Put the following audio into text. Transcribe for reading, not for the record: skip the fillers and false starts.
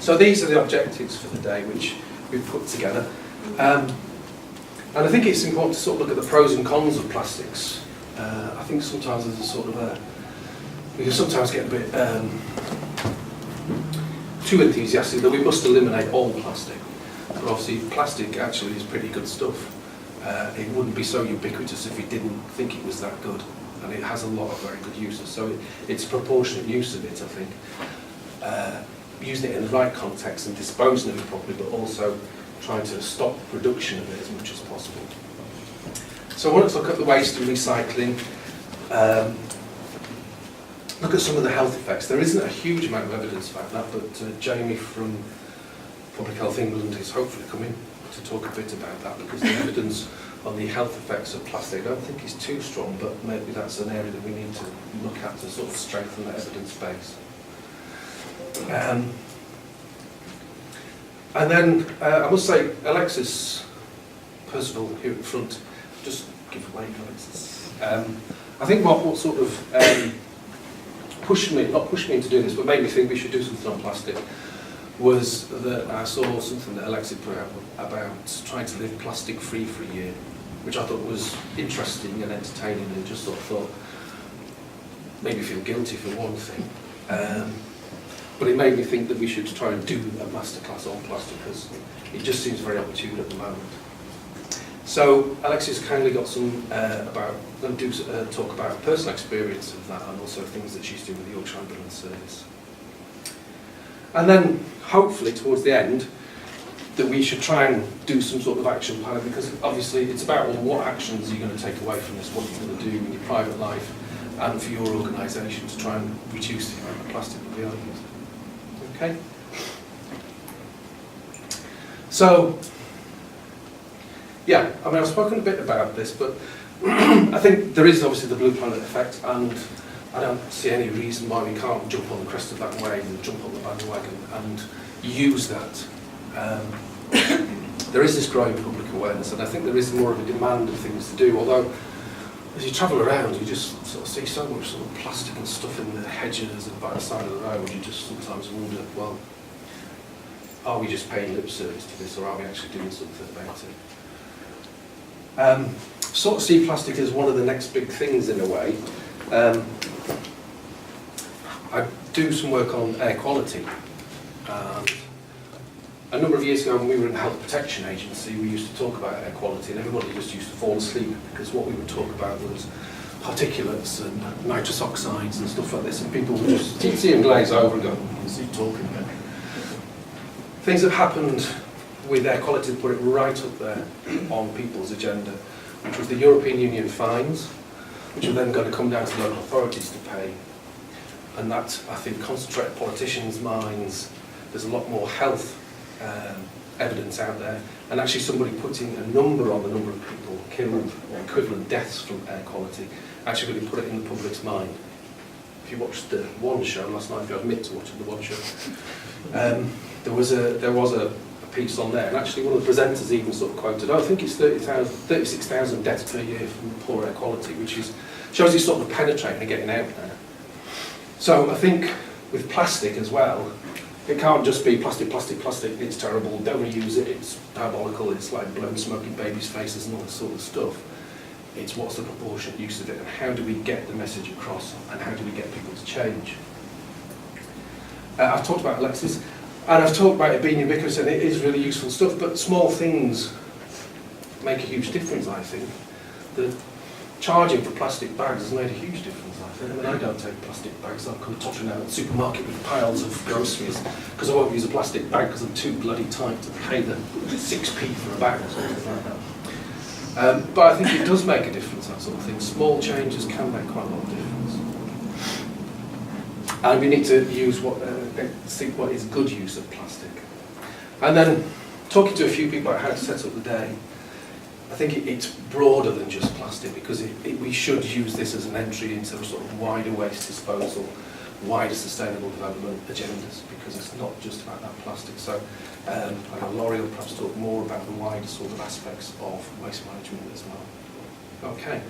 So these are the objectives for the day which we've put together. And I think it's important to sort of look at the pros and cons of plastics. I think sometimes there's a sort of we can sometimes get a bit too enthusiastic that we must eliminate all plastic. But obviously plastic actually is pretty good stuff. It wouldn't be so ubiquitous if we didn't think it was that good. And it has a lot of very good uses. So it's proportionate use of it, I think. Using it in the right context and disposing of it properly, but also trying to stop production of it as much as possible. So I want to look at the waste and recycling, look at some of the health effects. There isn't a huge amount of evidence about that, but Jamie from Public Health England is hopefully coming to talk a bit about that, because the evidence on the health effects of plastic I don't think is too strong, but maybe that's an area that we need to look at to sort of strengthen the evidence base. And then I must say, Alexis Percival here at the front, just give away Alexis. I think what sort of pushed me, not pushed me into doing this, but made me think we should do something on plastic, was that I saw something that Alexis put out about trying to live plastic free for a year, which I thought was interesting and entertaining, and just sort of thought, made me feel guilty for one thing. But it made me think that we should try and do a masterclass on plastic, because it just seems very opportune at the moment. So Alexis kindly got some going to talk about personal experience of that, and also things that she's doing with the Yorkshire Ambulance Service. And then hopefully towards the end that we should try and do some sort of action plan, because obviously it's about, well, what actions are you going to take away from this, what you're going to do in your private life and for your organisation to try and reduce the amount of plastic that we are using. Okay. So, yeah, I mean, I've spoken a bit about this, but I think there is obviously the Blue Planet effect, and I don't see any reason why we can't jump on the crest of that wave and jump on the bandwagon and use that. There is this growing public awareness, and I think there is more of a demand of things to do, although as you travel around, you just sort of see so much sort of plastic and stuff in the hedges and by the side of the road. You just sometimes wonder, well, are we just paying lip service to this, or are we actually doing something about it? Sort of see plastic as one of the next big things in a way. I do some work on air quality. A number of years ago, when we were in the Health Protection Agency, we used to talk about air quality, and everybody just used to fall asleep, because what we would talk about was particulates and nitrous oxides and stuff like this, and people would just see them glaze over and go, "What's he talking about?" Things have happened with air quality to put it right up there on people's agenda, which was the European Union fines, which are then going to come down to local authorities to pay. And that, I think, concentrated politicians' minds. There's a lot more health evidence out there, and actually somebody putting a number on the number of people killed or equivalent deaths from air quality actually really put it in the public's mind. If you watched the One Show last night, if you admit to watching the One Show, there was a piece on there, and actually one of the presenters even sort of quoted, I think it's 36,000 deaths per year from poor air quality, which shows it's sort of penetrating and getting out there. So I think with plastic as well, it can't just be plastic, plastic, plastic, it's terrible, don't reuse it, it's diabolical, it's like blowing smoke in babies' faces and all this sort of stuff. It's what's the proportionate use of it, and how do we get the message across, and how do we get people to change? I've talked about Alexis, and I've talked about it being ubiquitous, and it is really useful stuff, but small things make a huge difference, I think. The charging for plastic bags has made a huge difference, I think. I mean, I don't take plastic bags. I'm kind of tottering out of the supermarket with piles of groceries because I won't use a plastic bag because I'm too bloody tight to pay the 6p for a bag or something like that. But I think it does make a difference, that sort of thing. Small changes can make quite a lot of difference. And we need to use think what is good use of plastic. And then, talking to a few people about how to set up the day, I think it's broader than just plastic, because we should use this as an entry into a sort of wider waste disposal, wider sustainable development agendas, because it's not just about that plastic. So I know Laurie will perhaps talk more about the wider sort of aspects of waste management as well. Okay.